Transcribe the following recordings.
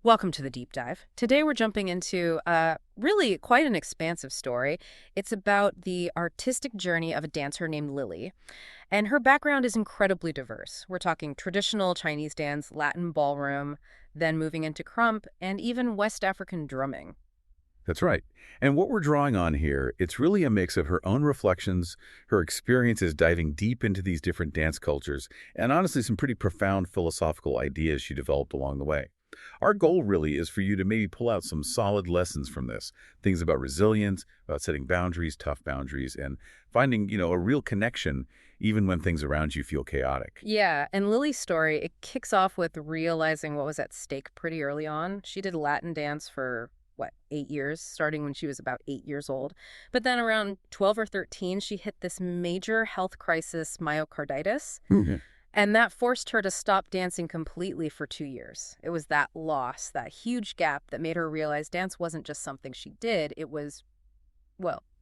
Welcome to the deep dive. Today we're jumping into really quite an expansive story. It's about the artistic journey of a dancer named Lili, and her background is incredibly diverse. We're talking traditional Chinese dance, Latin ballroom, then moving into crump, and even West African drumming. That's right. And what we're drawing on here, it's really a mix of her own reflections, her experiences diving deep into these different dance cultures, and honestly some pretty profound philosophical ideas she developed along the way. Our goal really is for you to maybe pull out some solid lessons from this. Things about resilience, about setting boundaries, tough boundaries, and finding, a real connection even when things around you feel chaotic. Yeah, and Lili's story, it kicks off with realizing what was at stake pretty early on. She did Latin dance for 8 years, starting when she was about 8 years old. But then around 12 or 13, she hit this major health crisis, myocarditis. Mhm. And that forced her to stop dancing completely for 2 years. It was that loss, that huge gap that made her realize dance wasn't just something she did. It was,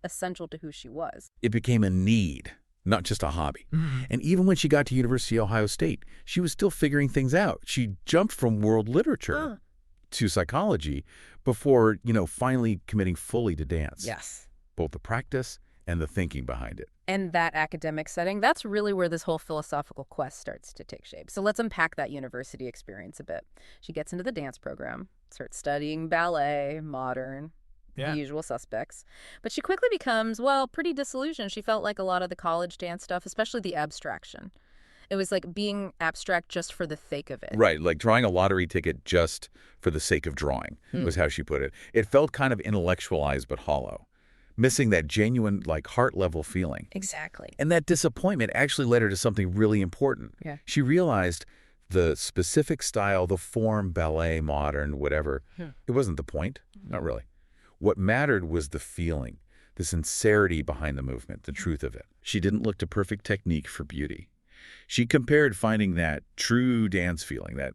essential to who she was. It became a need, not just a hobby. And even when she got to University of Ohio State, she was still figuring things out. She jumped from world literature to psychology before, finally committing fully to dance. Yes. Both the practice and the thinking behind it. And that academic setting, that's really where this whole philosophical quest starts to take shape. So let's unpack that university experience a bit. She gets into the dance program, starts studying ballet, modern, the usual suspects. But she quickly becomes, pretty disillusioned. She felt like a lot of the college dance stuff, especially the abstraction. It was like being abstract just for the sake of it. Right, like drawing a lottery ticket just for the sake of drawing, was how she put it. It felt kind of intellectualized but hollow, missing that genuine, heart-level feeling. Exactly. And that disappointment actually led her to something really important. Yeah. She realized the specific style, the form, ballet, modern, whatever, it wasn't the point. Not really. What mattered was the feeling, the sincerity behind the movement, the truth of it. She didn't look to perfect technique for beauty. She compared finding that true dance feeling, that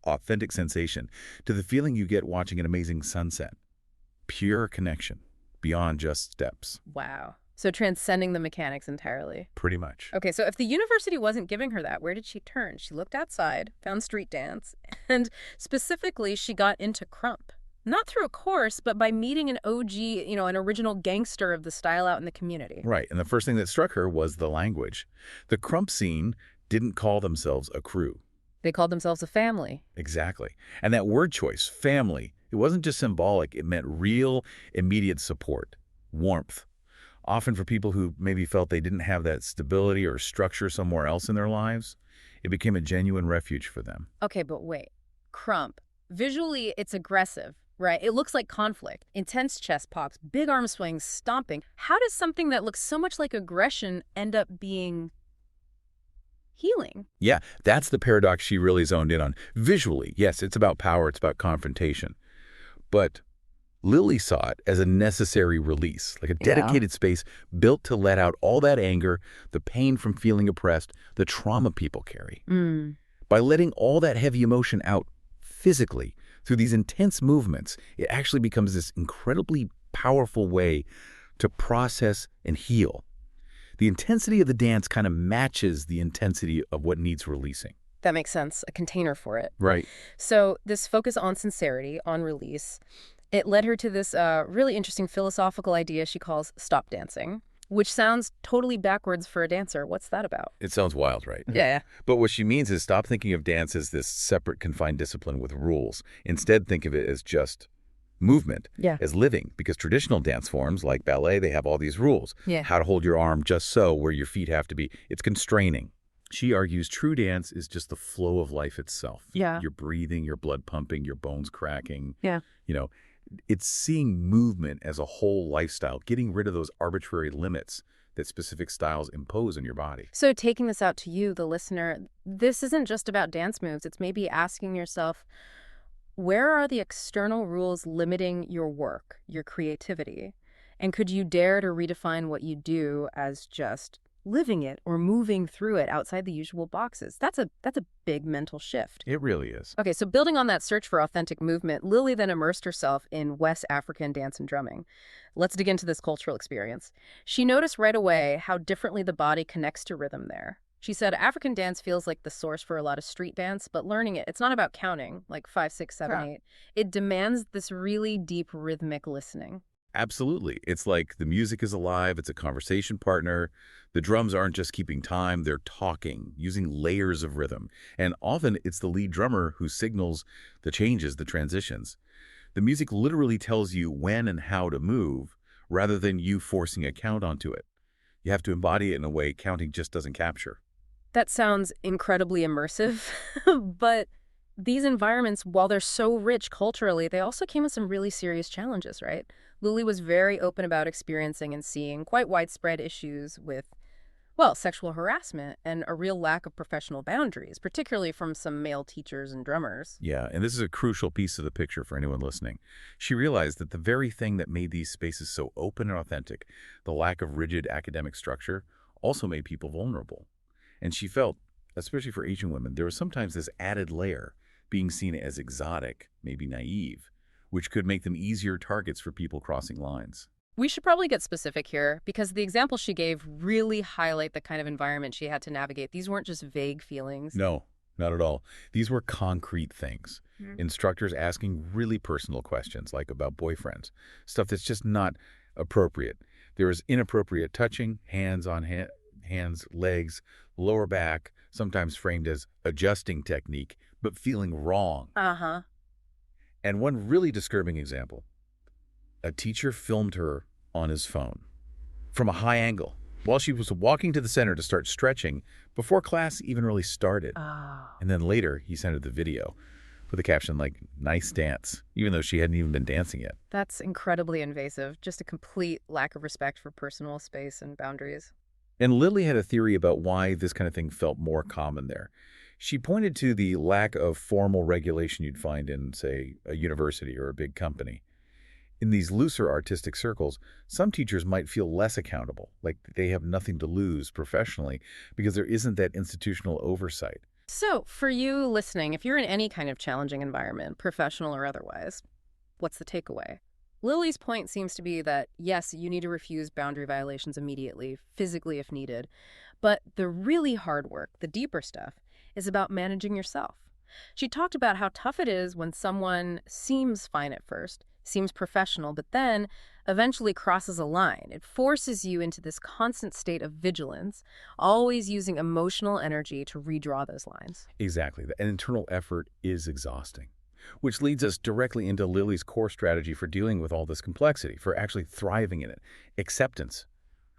authentic sensation, to the feeling you get watching an amazing sunset. Pure connection, beyond just steps. Wow. So transcending the mechanics entirely. Pretty much. Okay, so if the university wasn't giving her that, where did she turn? She looked outside, found street dance, and specifically she got into crump. Not through a course, but by meeting an OG, an original gangster of the style out in the community. Right, and the first thing that struck her was the language. The crump scene didn't call themselves a crew. They called themselves a family. Exactly. And that word choice, family, it wasn't just symbolic. It meant real, immediate support, warmth. Often for people who maybe felt they didn't have that stability or structure somewhere else in their lives, it became a genuine refuge for them. Okay, but wait. Crump. Visually, it's aggressive, right? It looks like conflict. Intense chest pops, big arm swings, stomping. How does something that looks so much like aggression end up being healing? Yeah, that's the paradox she really zoned in on. Visually, yes, it's about power, it's about confrontation. But Lili saw it as a necessary release, like a dedicated space built to let out all that anger, the pain from feeling oppressed, the trauma people carry. By letting all that heavy emotion out physically through these intense movements, it actually becomes this incredibly powerful way to process and heal. The intensity of the dance kind of matches the intensity of what needs releasing. That makes sense. A container for it. Right. So this focus on sincerity, on release, it led her to this really interesting philosophical idea she calls stop dancing, which sounds totally backwards for a dancer. What's that about? It sounds wild, right? Yeah. But what she means is stop thinking of dance as this separate, confined discipline with rules. Instead, think of it as just movement, as living. Because traditional dance forms, like ballet, they have all these rules. Yeah. How to hold your arm just so, where your feet have to be. It's constraining. She argues true dance is just the flow of life itself. Yeah. Your breathing, your blood pumping, your bones cracking. Yeah. It's seeing movement as a whole lifestyle, getting rid of those arbitrary limits that specific styles impose on your body. So taking this out to you, the listener, this isn't just about dance moves. It's maybe asking yourself, where are the external rules limiting your work, your creativity? And could you dare to redefine what you do as just living it or moving through it outside the usual boxes? That's a big mental shift. It really is. Okay, so building on that search for authentic movement, Lili then immersed herself in West African dance and drumming. Let's dig into this cultural experience. She noticed right away how differently the body connects to rhythm there. She said African dance feels like the source for a lot of street dance, but learning it, it's not about counting, like 5, 6, 7, Huh. 8. It demands this really deep rhythmic listening. Absolutely. It's like the music is alive, it's a conversation partner. The drums aren't just keeping time, they're talking, using layers of rhythm. And often it's the lead drummer who signals the changes, the transitions. The music literally tells you when and how to move, rather than you forcing a count onto it. You have to embody it in a way counting just doesn't capture. That sounds incredibly immersive, but these environments, while they're so rich culturally, they also came with some really serious challenges, right? Lili was very open about experiencing and seeing quite widespread issues with, well, sexual harassment and a real lack of professional boundaries, particularly from some male teachers and drummers. Yeah, and this is a crucial piece of the picture for anyone listening. She realized that the very thing that made these spaces so open and authentic, the lack of rigid academic structure, also made people vulnerable. And she felt, especially for Asian women, there was sometimes this added layer, being seen as exotic, maybe naive, which could make them easier targets for people crossing lines. We should probably get specific here because the examples she gave really highlight the kind of environment she had to navigate. These weren't just vague feelings. No, not at all. These were concrete things. Instructors asking really personal questions, like about boyfriends, stuff that's just not appropriate. There was inappropriate touching, hands on hands, legs, lower back, sometimes framed as adjusting technique, but feeling wrong. Uh-huh. And one really disturbing example, a teacher filmed her on his phone from a high angle while she was walking to the center to start stretching before class even really started. Oh. And then later, he sent her the video with a caption like, "Nice dance," even though she hadn't even been dancing yet. That's incredibly invasive. Just a complete lack of respect for personal space and boundaries. And Lily had a theory about why this kind of thing felt more common there. She pointed to the lack of formal regulation you'd find in, say, a university or a big company. In these looser artistic circles, some teachers might feel less accountable, like they have nothing to lose professionally because there isn't that institutional oversight. So, for you listening, if you're in any kind of challenging environment, professional or otherwise, what's the takeaway? Lily's point seems to be that, yes, you need to refuse boundary violations immediately, physically if needed, but the really hard work, the deeper stuff, is about managing yourself. She talked about how tough it is when someone seems fine at first, seems professional, but then eventually crosses a line. It forces you into this constant state of vigilance, always using emotional energy to redraw those lines. Exactly. An internal effort is exhausting, which leads us directly into Lily's core strategy for dealing with all this complexity, for actually thriving in it. Acceptance.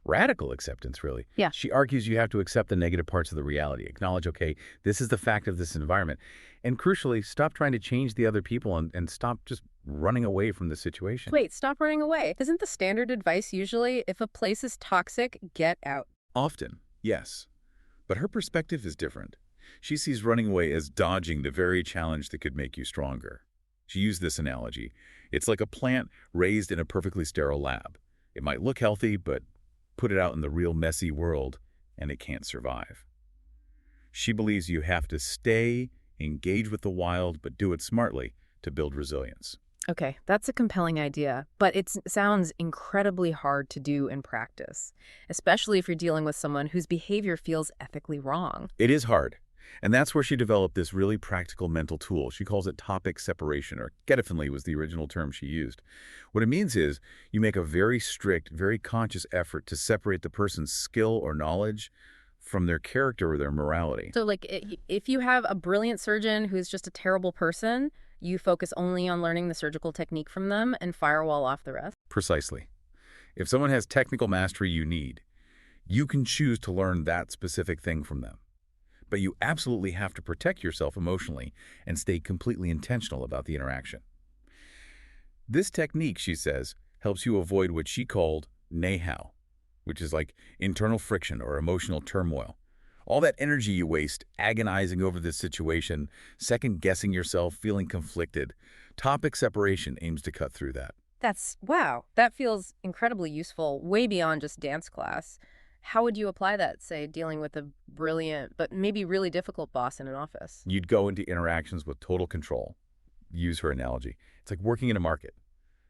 Radical acceptance, really. Yeah. She argues you have to accept the negative parts of the reality, acknowledge, okay, this is the fact of this environment, and crucially, stop trying to change the other people and stop just running away from the situation. Wait, stop running away. Isn't the standard advice usually, if a place is toxic, get out? Often, yes. But her perspective is different. She sees running away as dodging the very challenge that could make you stronger. She used this analogy. It's like a plant raised in a perfectly sterile lab. It might look healthy, but put it out in the real messy world, and it can't survive. She believes you have to stay, engage with the wild, but do it smartly to build resilience. Okay, that's a compelling idea, but it sounds incredibly hard to do in practice, especially if you're dealing with someone whose behavior feels ethically wrong. It is hard, and that's where she developed this really practical mental tool. She calls it topic separation, or getafenly was the original term she used. What it means is you make a very strict, very conscious effort to separate the person's skill or knowledge from their character or their morality. So, like, if you have a brilliant surgeon who's just a terrible person, you focus only on learning the surgical technique from them and firewall off the rest? Precisely. If someone has technical mastery you need, you can choose to learn that specific thing from them. But you absolutely have to protect yourself emotionally and stay completely intentional about the interaction. This technique, she says, helps you avoid what she called nehao, which is like internal friction or emotional turmoil. All that energy you waste agonizing over this situation, second-guessing yourself, feeling conflicted. Topic separation aims to cut through that. Wow, that feels incredibly useful, way beyond just dance class. How would you apply that, say, dealing with a brilliant but maybe really difficult boss in an office? You'd go into interactions with total control. Use her analogy. It's like working in a market.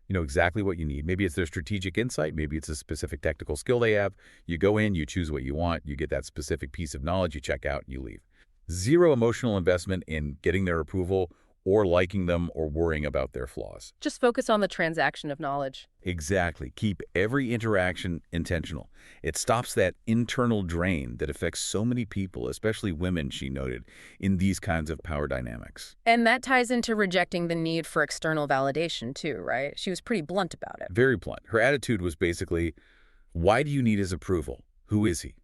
You know exactly what you need. Maybe it's their strategic insight. Maybe it's a specific technical skill they have. You go in, you choose what you want, you get that specific piece of knowledge, you check out, and you leave. Zero emotional investment in getting their approval or liking them or worrying about their flaws. Just focus on the transaction of knowledge. Exactly. Keep every interaction intentional. It stops that internal drain that affects so many people, especially women, she noted, in these kinds of power dynamics. And that ties into rejecting the need for external validation too, right? She was pretty blunt about it. Very blunt. Her attitude was basically, why do you need his approval? Who is he?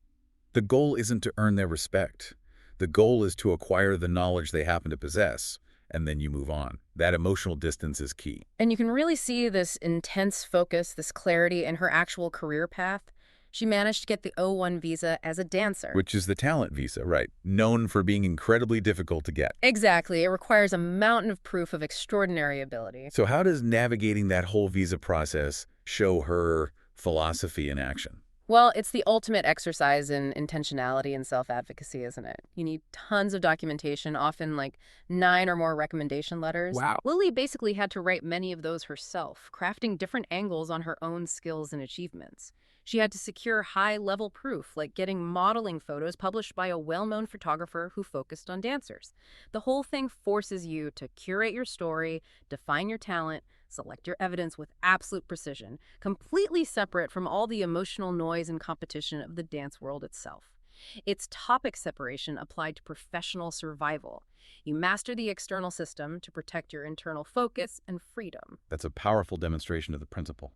The goal isn't to earn their respect. The goal is to acquire the knowledge they happen to possess, and then you move on. That emotional distance is key. And you can really see this intense focus, this clarity in her actual career path. She managed to get the O1 visa as a dancer. Which is the talent visa, right? Known for being incredibly difficult to get. Exactly. It requires a mountain of proof of extraordinary ability. So how does navigating that whole visa process show her philosophy in action? Well, it's the ultimate exercise in intentionality and self-advocacy, isn't it? You need tons of documentation, often like 9 or more recommendation letters. Wow. Lili basically had to write many of those herself, crafting different angles on her own skills and achievements. She had to secure high-level proof, like getting modeling photos published by a well-known photographer who focused on dancers. The whole thing forces you to curate your story, define your talent, select your evidence with absolute precision, completely separate from all the emotional noise and competition of the dance world itself. It's topic separation applied to professional survival. You master the external system to protect your internal focus and freedom. That's a powerful demonstration of the principle.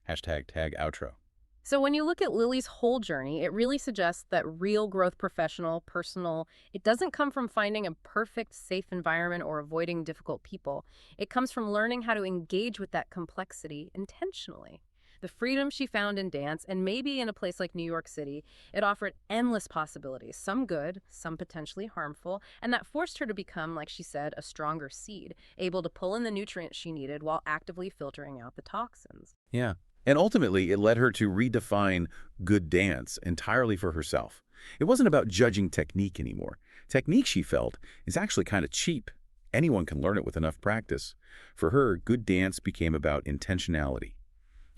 #tag outro. So when you look at Lili's whole journey, it really suggests that real growth, professional, personal, it doesn't come from finding a perfect, safe environment or avoiding difficult people. It comes from learning how to engage with that complexity intentionally. The freedom she found in dance, and maybe in a place like New York City, it offered endless possibilities, some good, some potentially harmful, and that forced her to become, like she said, a stronger seed, able to pull in the nutrients she needed while actively filtering out the toxins. Yeah. And ultimately, it led her to redefine good dance entirely for herself. It wasn't about judging technique anymore. Technique, she felt, is actually kind of cheap. Anyone can learn it with enough practice. For her, good dance became about intentionality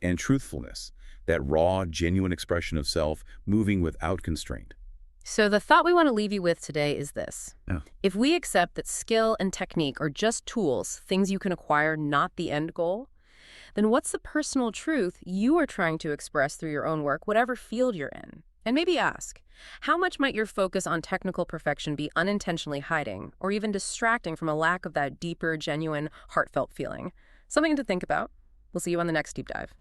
and truthfulness, that raw, genuine expression of self, moving without constraint. So the thought we want to leave you with today is this. Oh. If we accept that skill and technique are just tools, things you can acquire, not the end goal, then what's the personal truth you are trying to express through your own work, whatever field you're in? And maybe ask, how much might your focus on technical perfection be unintentionally hiding or even distracting from a lack of that deeper, genuine, heartfelt feeling? Something to think about. We'll see you on the next Deep Dive.